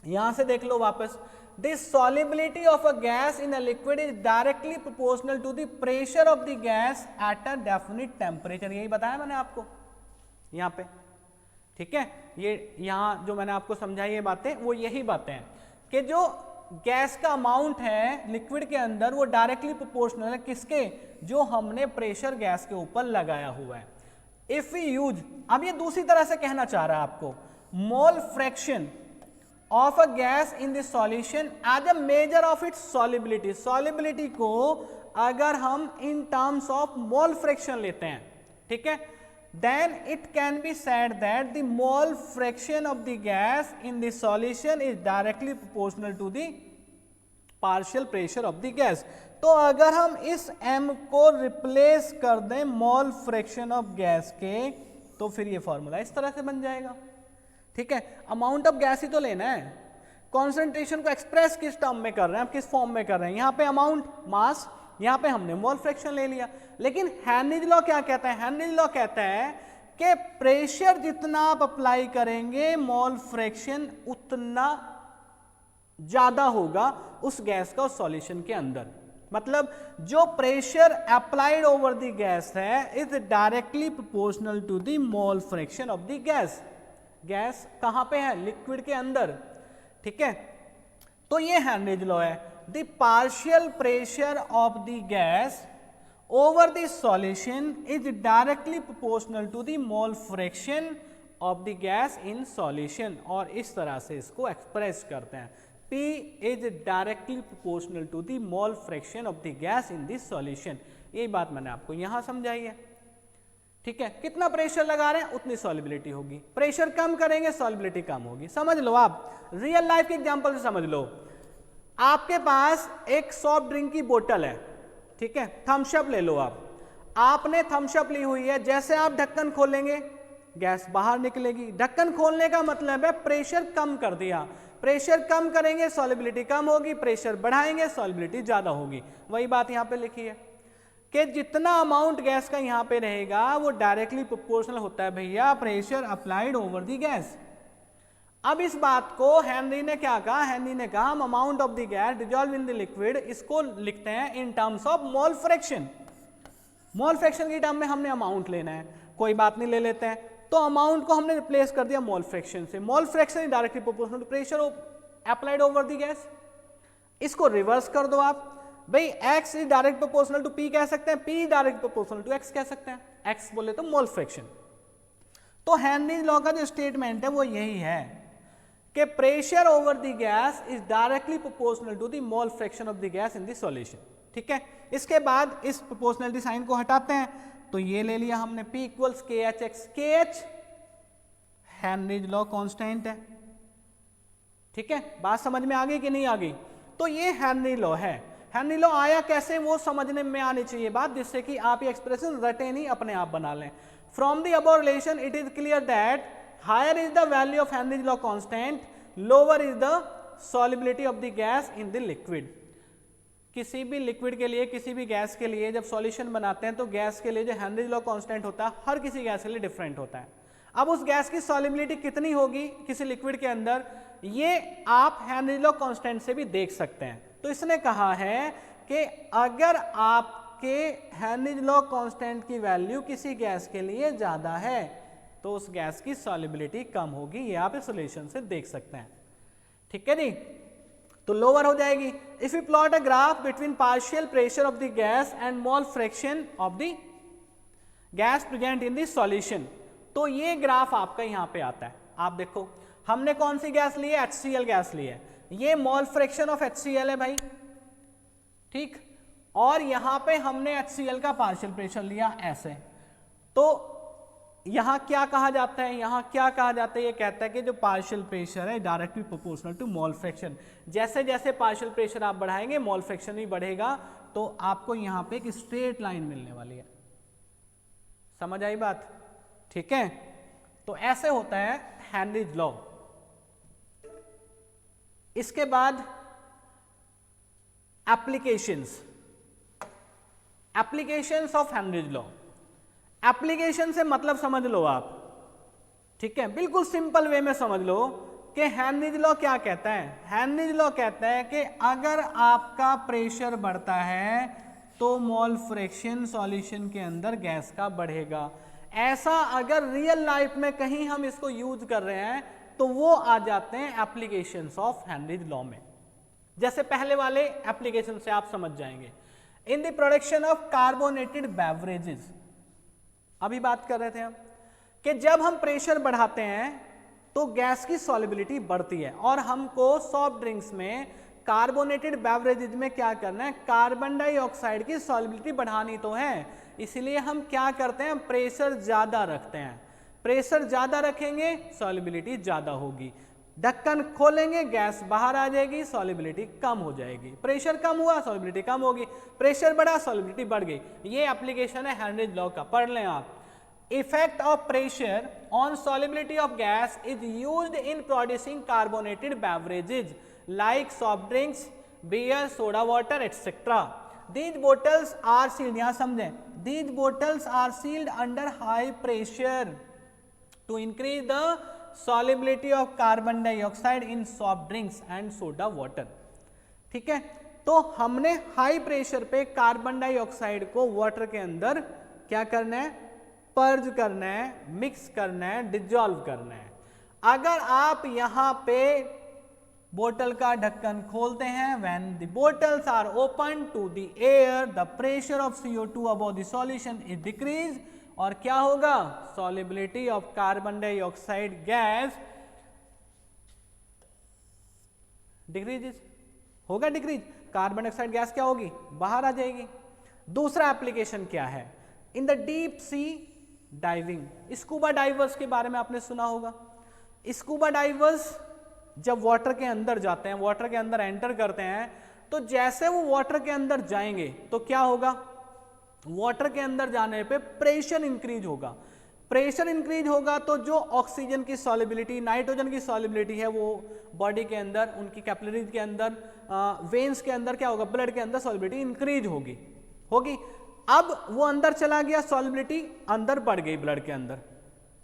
S1: यहां से देख लो वापस। The solubility of a gas in a liquid is directly proportional to the pressure of the gas at a definite temperature। यही बताया मैंने आपको यहाँ पे। ठीक है, ये यहाँ जो मैंने आपको समझाई ये बातें, वो यही बातें हैं कि जो गैस का अमाउंट है लिक्विड के अंदर वो डायरेक्टली प्रोपोर्शनल है किसके? जो हमने प्रेशर गैस के ऊपर लगाया हुआ है। इफ वी यूज, अब ये दूसरी तरह से कहना चाह रहा है आपको, mole fraction of a gas in the solution as a measure of its solubility। solubility को अगर हम in terms of mole fraction लेते हैं, ठीक है, then it can be said that the mole fraction of the gas in the solution is directly proportional to the partial pressure of the gas। तो अगर हम इस m को replace कर दें मोल फ्रैक्शन ऑफ गैस के, तो फिर ये फॉर्मूला इस तरह से बन जाएगा। ठीक है, अमाउंट ऑफ गैस ही तो लेना है, कॉन्सेंट्रेशन को एक्सप्रेस किस टर्म में कर रहे हैं, आप किस फॉर्म में कर रहे हैं। यहाँ पे अमाउंट मास, यहाँ पे हमने मोल फ्रैक्शन ले लिया। लेकिन हेनरीज लॉ क्या कहता है? हेनरीज लॉ कहता है कि प्रेशर जितना आप अप्लाई करेंगे मोल फ्रैक्शन उतना ज्यादा होगा उस गैस का उस सॉल्यूशन के अंदर। मतलब जो pressure applied over the gas है is directly proportional to the mole fraction of the gas. Gas कहां पे है? लिक्विड के अंदर। ठीक है, तो ये हेनरीज लॉ है। The partial pressure of the gas over the solution is directly proportional to the mole fraction of the gas in solution. और इस तरह से इसको एक्सप्रेस करते हैं, P is directly proportional to the mole fraction of the gas in this solution. यही बात मैंने आपको यहां समझाई है। ठीक है, कितना प्रेशर लगा रहे हैं उतनी सॉल्युबिलिटी होगी, प्रेशर कम करेंगे सॉल्युबिलिटी कम होगी। समझ लो, आप रियल लाइफ के एग्जांपल से समझ लो। आपके पास एक सॉफ्ट ड्रिंक की बोतल है, ठीक है, थम्स अप ले लो आपने थम्स अप ली हुई है, जैसे आप ढक्कन खोलेंगे गैस बाहर निकलेगी। ढक्कन खोलने का मतलब है प्रेशर कम कर दिया, प्रेशर कम करेंगे सॉल्युबिलिटी कम होगी, प्रेशर बढ़ाएंगे सॉल्युबिलिटी ज्यादा होगी। वही बात यहां पे लिखी है कि जितना अमाउंट गैस का यहां पे रहेगा वो डायरेक्टली प्रोपोर्शनल होता है भैया pressure applied over the gas. अब इस बात को हेनरी ने क्या कहा? हेनरी ने कहा हम amount of the gas dissolve in the liquid इसको लिखते हैं in terms of mole fraction. Mole fraction की टर्म में हमने अमाउंट लेना है, कोई बात नहीं ले लेते हैं। तो अमाउंट को हमने रिप्लेस कर दिया मोल फ्रैक्शन से। Mole fraction is directly proportional to pressure applied over the gas. इसको रिवर्स कर दो आप भाई, x is direct proportional to p कह सकते हैं, p is direct proportional to x कह सकते हैं। x बोले तो मोल फ्रैक्शन। तो हेनरीज लॉ का जो स्टेटमेंट है वो यही है कि pressure over the gas is directly proportional to the mole fraction of the gas in the solution. ठीक है, इसके बाद इस प्रोपोर्शनलिटी साइन को हटाते हैं, तो ये ले लिया हमने p equals KH। KH Henrys law constant है। ठीक है, बात समझ में आ गई कि नहीं आ गई? तो ये हेनरी लॉ है। हेनरी लॉ आया कैसे वो समझने में आनी चाहिए बात, जिससे कि आप ये एक्सप्रेशन रटे नहीं अपने आप बना लें। From the above relation it is clear that higher is the value of Henry's law constant, lower is the solubility of the gas in the liquid. किसी भी लिक्विड के लिए, किसी भी गैस के लिए जब सॉल्यूशन बनाते हैं तो गैस के लिए जो हेनरीज लॉ कांस्टेंट होता है हर किसी गैस के लिए डिफरेंट होता है। अब उस गैस की सॉल्युबिलिटी कितनी होगी किसी लिक्विड के अंदर, ये आप हेनरीज लॉ कांस्टेंट से भी देख सकते हैं। तो इसने कहा है कि अगर आप आपके हेनरिज लॉ कांस्टेंट की वैल्यू किसी गैस के लिए ज्यादा है तो उस गैस की सॉल्युबिलिटी कम होगी, ये आप इस रिलेशन से देख सकते हैं। ठीक है जी, तो लोअर हो जाएगी। If you plot a graph between partial pressure of the gas and mole fraction of the gas present in the solution, तो ये ग्राफ आपका यहां पे आता है। आप देखो हमने कौन सी गैस ली है, HCl गैस ली है, ये मोल फ्रैक्शन ऑफ HCl है भाई, ठीक, और यहां पे हमने HCl का पार्शियल प्रेशर लिया ऐसे, तो यहां क्या कहा जाता है, यहां क्या कहा जाता है, ये कहता है कि जो पार्शियल प्रेशर है directly proportional to mole fraction. जैसे जैसे पार्शियल प्रेशर आप बढ़ाएंगे मोल फ्रैक्शन भी बढ़ेगा, तो आपको यहां पे एक स्ट्रेट लाइन मिलने वाली है। समझ आई बात? ठीक है, तो ऐसे होता है हेनरिज लॉ। इसके बाद एप्लीकेशंस ऑफ हेनरिज लॉ। एप्लीकेशन से मतलब समझ लो आप, ठीक है, बिल्कुल सिंपल वे में समझ लो कि हेनरिज लॉ क्या कहता है। हेनरिज लॉ कहता है कि अगर आपका प्रेशर बढ़ता है तो मोल फ्रैक्शन सॉल्यूशन के अंदर गैस का बढ़ेगा। ऐसा अगर रियल लाइफ में कहीं हम इसको यूज कर रहे हैं तो वो आ जाते हैं एप्लीकेशंस ऑफ हेनरिज लॉ में। जैसे पहले वाले एप्लीकेशन से आप समझ जाएंगे। In the production of carbonated beverages, अभी बात कर रहे थे हम कि जब हम प्रेशर बढ़ाते हैं तो गैस की सॉल्युबिलिटी बढ़ती है, और हमको सॉफ्ट ड्रिंक्स में कार्बोनेटेड बेवरेजेज में क्या करना है, कार्बन डाइऑक्साइड की सॉल्युबिलिटी बढ़ानी तो है, इसलिए हम क्या करते हैं, प्रेशर ज्यादा रखते हैं। प्रेशर ज्यादा रखेंगे सॉल्युबिलिटी ज्यादा होगी, ढक्कन खोलेंगे गैस बाहर आ जाएगी, सॉल्युबिलिटी कम हो जाएगी। प्रेशर कम हुआ सॉल्युबिलिटी कम होगी, प्रेशर बढ़ा सॉल्युबिलिटी बढ़ गई। ये एप्लीकेशन है हेनरिज लॉ का, पढ़ लें आप। Effect of pressure on solubility of gas is used in producing carbonated beverages like soft drinks, beer, soda water etcetera. These bottles are sealed, यहां समझें, these bottles are sealed under high pressure to increase the solubility of carbon dioxide in soft drinks and soda water। ठीक है, तो हमने high pressure पे carbon dioxide को water के अंदर क्या करना है, पर्ज करना है, मिक्स करना है, डिजॉल्व करना है। अगर आप यहां पे बोतल का ढक्कन खोलते हैं, when the bottles are open to the air, the pressure of CO2 above the solution is decreased, और क्या होगा, solubility of carbon dioxide gas decrease होगा, डिक्रीज, कार्बन डाइऑक्साइड गैस क्या होगी, बाहर आ जाएगी। दूसरा एप्लीकेशन क्या है, in the deep sea diving. Scuba divers के बारे में आपने सुना होगा। स्कूबा डाइवर्स जब वाटर के अंदर जाते हैं, वाटर के अंदर एंटर करते हैं, तो जैसे वो वाटर के अंदर जाएंगे तो क्या होगा, वाटर के अंदर जाने पे प्रेशर इंक्रीज होगा। प्रेशर इंक्रीज होगा तो जो ऑक्सीजन की सॉल्युबिलिटी, नाइट्रोजन की सॉल्युबिलिटी है वो बॉडी के अंदर, उनकी कैपिलरीज के अंदर, वेन्स के अंदर क्या होगा, ब्लड के अंदर सॉल्युबिलिटी इंक्रीज होगी। अब वो अंदर चला गया, सॉल्युबिलिटी अंदर बढ़ गई ब्लड के अंदर,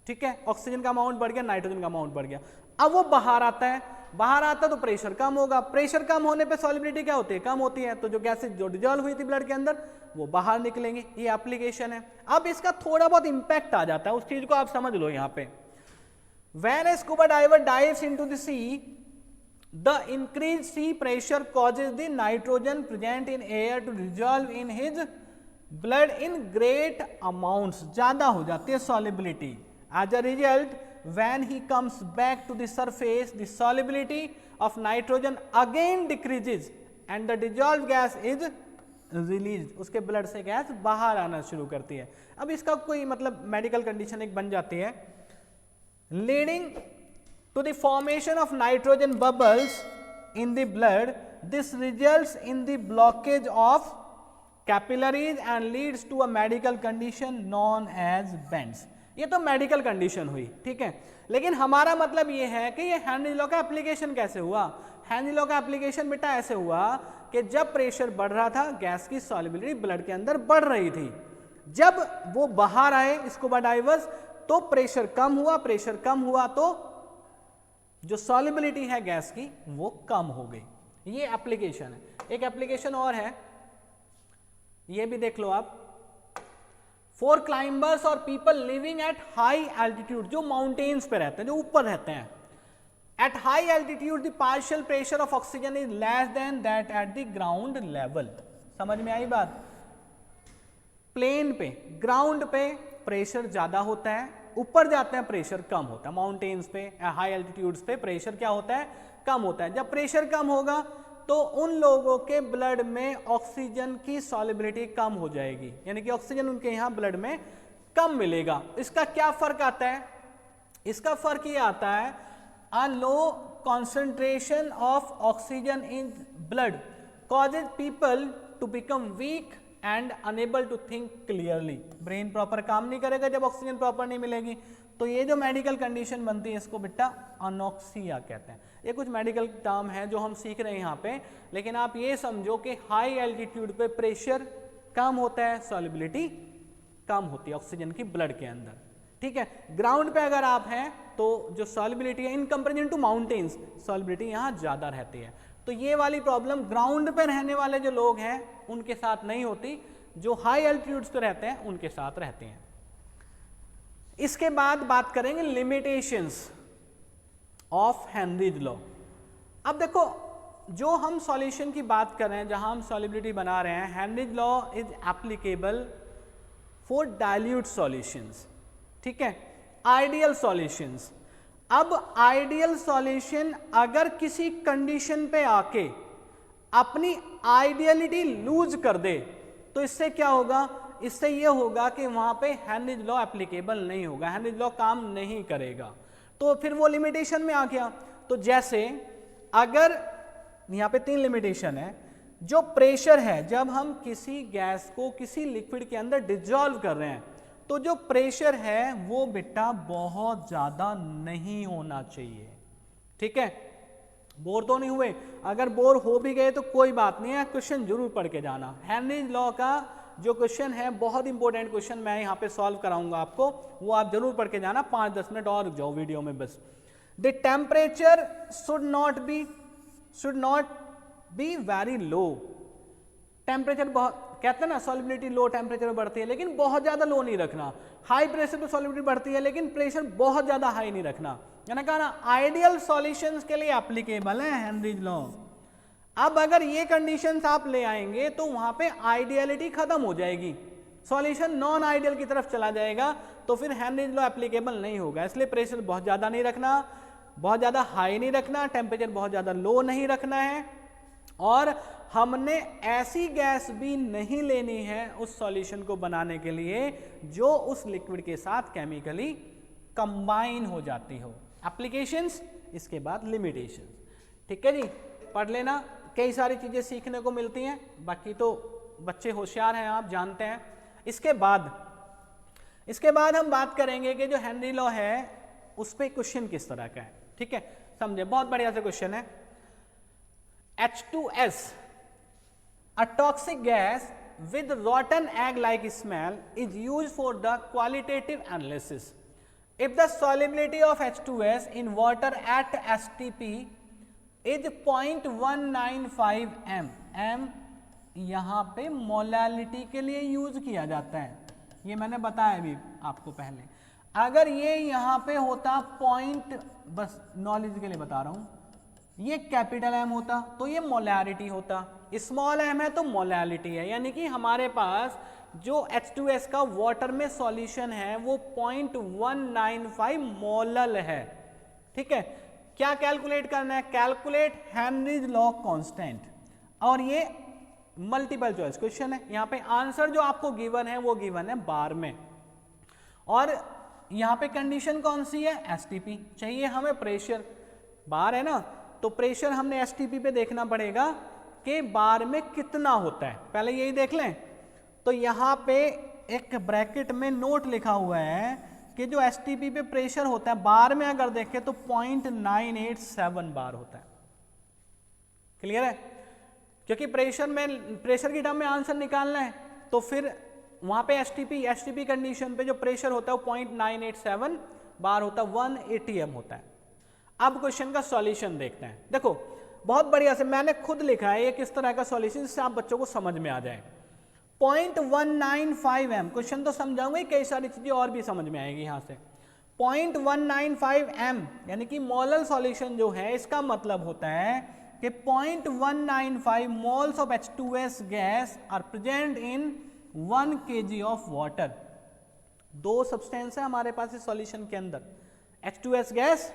S1: ठीक है, ऑक्सीजन का अमाउंट बढ़ गया, नाइट्रोजन का अमाउंट बढ़ गया। अब वो बाहर आता है, बाहर आता है तो प्रेशर कम होगा, प्रेशर कम होने पे सॉल्युबिलिटी क्या होती है, कम होती है, तो जो गैसेज जो डिजॉल्व हुई थी ब्लड के अंदर वो बाहर निकलेंगे। ये एप्लीकेशन है। अब इसका थोड़ा बहुत इंपैक्ट आ जाता है, उस चीज को आप समझ लो। यहाँ पे when a scuba diver dives into the sea, the increase sea pressure causes the nitrogen present in air to dissolve in his blood in great amounts, ज्यादा हो जाती है solubility. As a result when he comes back to the surface, the solubility of nitrogen again decreases and the dissolved gas is released। उसके blood से gas बाहर आना शुरू करती है। अब इसका कोई मतलब मेडिकल कंडीशन एक बन जाती है, leading to the formation of nitrogen bubbles in the blood। This results in the blockage of capillaries and leads to a medical condition known as bends। ये तो मेडिकल कंडीशन हुई, ठीक है, लेकिन हमारा मतलब ये है कि ये हेनरी लॉ का एप्लीकेशन कैसे हुआ। हेनरी लॉ का एप्लीकेशन बेटा ऐसे हुआ कि जब प्रेशर बढ़ रहा था गैस की सॉल्युबिलिटी ब्लड के अंदर बढ़ रही थी, जब वो बाहर आए स्कूबा डाइवर्स तो प्रेशर कम हुआ, प्रेशर कम हुआ तो जो सॉल्युबिलिटी है गैस की वो कम हो गई। ये एप्लीकेशन है। एक एप्लीकेशन और है, ये भी देख लो आप। फॉर क्लाइंबर्स और people living at high altitude, जो माउंटेन्स पे रहते हैं, जो ऊपर रहते हैं, at high altitude the partial pressure of oxygen is less than that at the ground level. समझ में आई बात? प्लेन पे, ग्राउंड पे प्रेशर ज्यादा होता है, ऊपर जाते हैं प्रेशर कम होता है। माउंटेन्स पे, हाई एल्टीट्यूड्स पे प्रेशर क्या होता है? कम होता है। जब प्रेशर कम होगा तो उन लोगों के ब्लड में ऑक्सीजन की सॉल्युबिलिटी कम हो जाएगी, यानी कि ऑक्सीजन उनके यहाँ ब्लड में कम मिलेगा। इसका क्या फर्क आता है? इसका फर्क ये आता है, a low concentration of oxygen in blood causes people to become weak and unable to think clearly. Brain proper काम नहीं करेगा जब ऑक्सीजन प्रॉपर नहीं मिलेगी। तो ये जो मेडिकल कंडीशन बनती है इसको बेटा अनोक्सिया कहते हैं। ये कुछ मेडिकल टर्म है जो हम सीख रहे हैं यहाँ पे, लेकिन आप ये समझो कि हाई एल्टीट्यूड पे प्रेशर कम होता है, सॉल्युबिलिटी कम होती है ऑक्सीजन की ब्लड के अंदर। ठीक है, ग्राउंड पे अगर आप हैं तो जो सॉल्युबिलिटी है in comparison to mountains, solubility यहाँ ज्यादा रहती है। तो ये वाली प्रॉब्लम ग्राउंड पे रहने वाले जो लोग हैं उनके साथ नहीं होती, जो हाई एल्टीट्यूड्स पे रहते हैं उनके साथ रहते हैं। इसके बाद बात करेंगे लिमिटेशंस ऑफ हेनरीज लॉ। अब देखो, जो हम सॉल्यूशन की बात कर रहे हैं, जहां हम सॉल्युबिलिटी बना रहे हैं, Henry's law is applicable for dilute solutions. ठीक है, आइडियल सॉल्यूशंस। अब आइडियल सॉल्यूशन अगर किसी कंडीशन पे आके अपनी आइडियलिटी लूज कर दे तो इससे क्या होगा? इससे यह होगा कि वहां पे हेनरीज लॉ एप्लीकेबल नहीं होगा, हेनरीज लॉ काम नहीं करेगा। तो फिर वो लिमिटेशन में आ गया। तो जैसे अगर यहां पे 3 लिमिटेशन है, जो प्रेशर है, जब हम किसी गैस को किसी लिक्विड के अंदर डिजॉल्व कर रहे हैं तो जो प्रेशर है वो बेटा बहुत ज्यादा नहीं होना चाहिए। ठीक है, बोर तो नहीं हुए? अगर बोर हो भी गए तो कोई बात नहीं है, क्वेश्चन जरूर पढ़ के जाना। हेनरीज लॉ का जो क्वेश्चन है बहुत इंपॉर्टेंट क्वेश्चन मैं यहाँ पे सॉल्व कराऊंगा आपको, वो आप जरूर पढ़ के जाना। 5-10 मिनट और रुक जाओ वीडियो में बस। The temperature should not be very low. Temperature बहुत, कहते हैं ना सॉल्युबिलिटी लो टेम्परेचर में बढ़ती है, लेकिन बहुत ज्यादा लो नहीं रखना। हाई प्रेशर पे सॉल्युबिलिटी बढ़ती है लेकिन प्रेशर बहुत ज्यादा हाई नहीं रखना। मैंने कहा ना आइडियल सॉल्यूशंस के लिए एप्लीकेबल है हेनरीज लॉ। अब अगर ये कंडीशंस आप ले आएंगे तो वहां पे आइडियलिटी खत्म हो जाएगी, सॉल्यूशन नॉन आइडियल की तरफ चला जाएगा, तो फिर हेनरीज लॉ एप्लीकेबल नहीं होगा। इसलिए प्रेशर बहुत ज्यादा नहीं रखना, बहुत ज्यादा हाई नहीं रखना, टेम्परेचर बहुत ज्यादा लो नहीं रखना है, और हमने ऐसी गैस भी नहीं लेनी है उस सॉल्यूशन को बनाने के लिए जो उस लिक्विड के साथ केमिकली कंबाइन हो जाती हो। एप्लीकेशंस, इसके बाद लिमिटेशंस। ठीक है जी, पढ़ लेना, कई सारी चीजें सीखने को मिलती हैं, बाकी तो बच्चे होशियार हैं, आप जानते हैं। इसके बाद हम बात करेंगे कि जो हेनरी लॉ है उस पर क्वेश्चन किस तरह का है। ठीक है, समझे, बहुत बढ़िया से क्वेश्चन है। H2S, a toxic gas with rotten egg-like smell, is used for the qualitative analysis. If the solubility of H2S in water at STP is 0.195 m, m यहाँ पे मोलालिटी के लिए यूज किया जाता है, ये मैंने बताया अभी आपको पहले। अगर ये यहाँ पे होता पॉइंट, बस नॉलेज के लिए बता रहा हूँ, ये कैपिटल एम होता तो ये मोलैरिटी होता, स्मॉल एम है तो मोलैलिटी है, यानी कि हमारे पास जो H2S का वाटर में सॉल्यूशन है वो 0.195 मोलल है। ठीक है, क्या कैलकुलेट करना है? कैलकुलेट हेनरीज लॉ कांस्टेंट, और ये मल्टीपल चॉइस क्वेश्चन है। यहाँ पे आंसर जो आपको गिवन है वो गिवन है बार में, और यहाँ पे कंडीशन कौन सी है? STP चाहिए हमें, प्रेशर बार है ना, तो प्रेशर हमने STP पे देखना पड़ेगा कि बार में कितना होता है, पहले यही देख लें। तो यहाँ पे एक ब्रैकेट में नोट लिखा हुआ है कि जो STP पे प्रेशर होता है बार में अगर देखें तो 0.987 बार होता है। क्लियर है? क्योंकि प्रेशर की टर्म में आंसर निकालना है, तो फिर वहां पे STP कंडीशन पे जो प्रेशर होता है वो 0.987 बार होता है, 180 m होता है। अब क्वेश्चन का सॉल्यूशन देखते हैं। देखो बहुत बढ़िया से मैंने खुद लिखा है ये किस तरह का सॉल्यूशन, जिससे आप बच्चों को समझ में आ जाए। 0.195 m, क्वेश्चन तो समझाऊंगा, कई सारी चीजें और भी समझ में आएगी यहां से। 0.195 m यानी कि मोलर सॉल्यूशन जो है, इसका मतलब होता है कि 0.195 moles of H2S gas are present in 1 kg of water. दो सब्सटेंस है हमारे पास इस सॉल्यूशन के अंदर, H2S gas,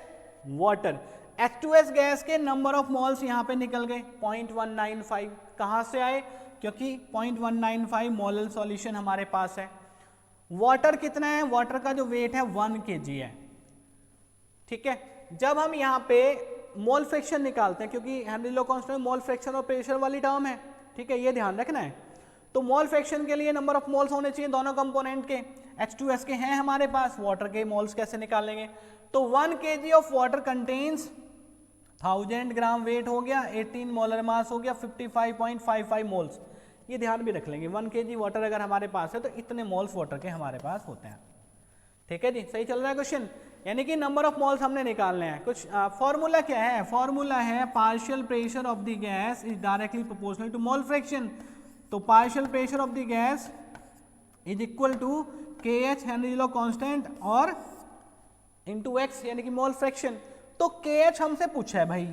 S1: water. H2S gas के नंबर ऑफ मोल्स यहां पे निकल गए 0.195। कहां से आए? क्योंकि 0.195 मोलर सॉल्यूशन हमारे पास है। वाटर कितना है? वाटर का जो वेट है 1 kg है, ठीक है। जब हम यहां पे मोल फ्रैक्शन निकालते हैं, क्योंकि Henry law constant mole fraction और प्रेशर वाली टर्म है, ठीक है, ये ध्यान रखना है। तो मोल फ्रैक्शन के लिए नंबर ऑफ मोल्स होने चाहिए दोनों कंपोनेंट के। H2S के हैं हमारे पास, वाटर के मोल्स कैसे निकालेंगे? तो 1 kg of water contains 1000 gram weight हो गया, 18 मोलर मास हो गया, 55.55 मोल्स। ये ध्यान भी रख लेंगे, 1 kg वाटर अगर हमारे पास है तो इतने मोल्स वाटर के हमारे पास होते हैं, ठीक है जी। सही चल रहा है क्वेश्चन? यानी कि नंबर ऑफ मोल्स हमने निकालने हैं। कुछ फॉर्मूला क्या है? फॉर्मूला है partial pressure of the gas is directly proportional to mole fraction. तो partial pressure of the gas is equal to KH Henry law constant और इनटू x यानी कि मोल फ्रैक्शन। तो KH हमसे पूछा है भाई,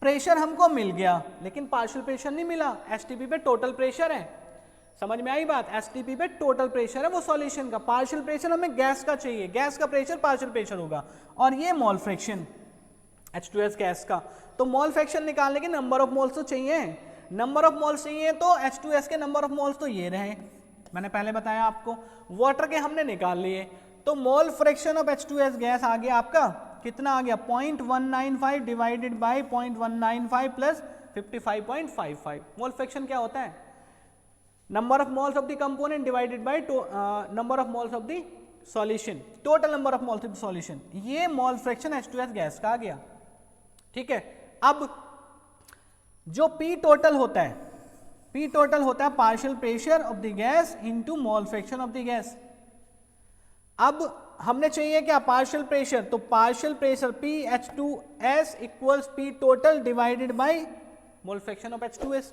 S1: प्रेशर हमको मिल गया लेकिन पार्शियल प्रेशर नहीं मिला, STP पे टोटल प्रेशर है। समझ में आई बात? STP पे टोटल प्रेशर है वो सॉल्यूशन का, पार्शियल प्रेशर हमें गैस का चाहिए, गैस का प्रेशर पार्शियल प्रेशर होगा, और ये मोल फ्रैक्शन H2S गैस का। तो मोल फ्रैक्शन निकालने के नंबर ऑफ मोल्स तो चाहिए, नंबर ऑफ मोल्स चाहिए, तो H2S के नंबर ऑफ मोल्स तो ये रहे, मैंने पहले बताया आपको। वाटर के हमने निकाल लिए, तो mole fraction of H2S gas आ गया आपका, कितना आ गया? 0.195 डिवाइडेड बाय 0.195 प्लस 55.55। मोल फ्रैक्शन क्या होता है? Number of moles of the component divided by number of moles of the solution, total number of moles of the solution. ये मोल फ्रैक्शन H2S गैस का आ गया, ठीक है। अब जो P टोटल होता है, P टोटल होता है partial pressure of the gas into mole fraction of the gas. अब हमने चाहिए क्या? पार्शियल प्रेशर, तो partial pressure PH2S equals P total divided by mole fraction of H2S।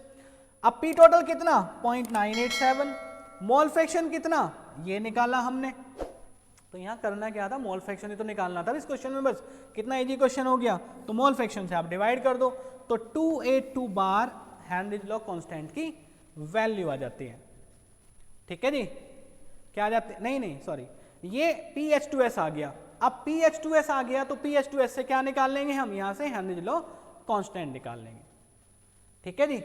S1: अब P टोटल कितना? 0.987। मोल फ्रैक्शन कितना? ये निकाला हमने। तो यहां करना क्या था? मोल फ्रैक्शन ही तो निकालना था इस क्वेश्चन में, बस। कितना इजी क्वेश्चन हो गया। तो मोल फ्रैक्शन से आप डिवाइड कर दो, तो 282 बार हेनरी लॉ कांस्टेंट की वैल्यू आ जाती है, ठीक है जी। क्या आ जाती? नहीं सॉरी, ये PH2S आ गया। अब PH2S आ गया तो PH2S से क्या निकाल लेंगे हम? यहां से हेनरी लॉ कांस्टेंट निकाल लेंगे, ठीक है जी।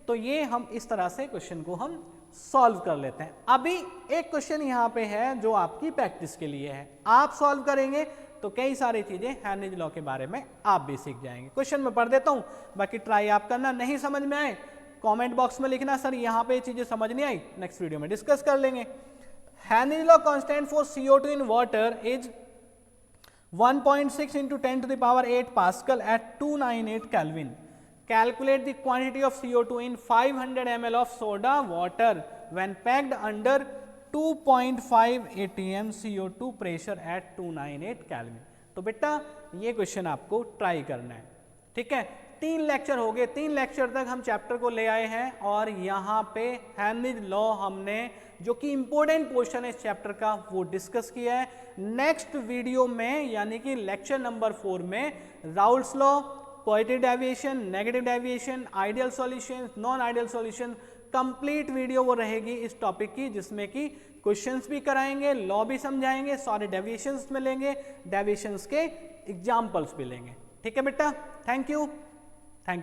S1: तो ये हम इस तरह से क्वेश्चन को हम सॉल्व कर लेते हैं। अभी एक क्वेश्चन यहां पे है जो आपकी प्रैक्टिस के लिए है, आप सॉल्व करेंगे तो कई सारी चीजें हेनरी लॉ के बारे में आप भी सीख जाएंगे। क्वेश्चन में पढ़ देता हूं, बाकी ट्राई आप करना। नहीं समझ में आए कमेंट बॉक्स में लिखना, सर यहां पे चीजें समझ नहीं आई, नेक्स्ट वीडियो में डिस्कस कर लेंगे। Henry law constant for CO2 in water is 1.6 into 10 to the power 8 Pascal at 298 Kelvin. Calculate the quantity of CO2 in 500 ml of soda water when packed under 2.5 atm CO2 pressure at 298 Kelvin. तो बेटा ये question आपको try करना है, ठीक है। 3 lecture हो गए, 3 लेक्चर तक हम चैप्टर को ले आए हैं, और यहाँ पे हेनरी लॉ हमने जो कि इंपॉर्टेंट पोर्शन है इस चैप्टर का वो डिस्कस किया है। नेक्स्ट वीडियो में यानी कि लेक्चर नंबर 4 में Raoult's law, positive deviation, negative deviation, ideal solution, non ideal solution, complete video वो रहेगी इस टॉपिक की, जिसमें कि क्वेश्चंस भी कराएंगे, लॉ भी समझाएंगे, सारे डेविएशंस में लेंगे, डेविएशंस के एग्जाम्पल्स भी लेंगे, ठीक है बेटा। Thank you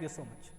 S1: so much.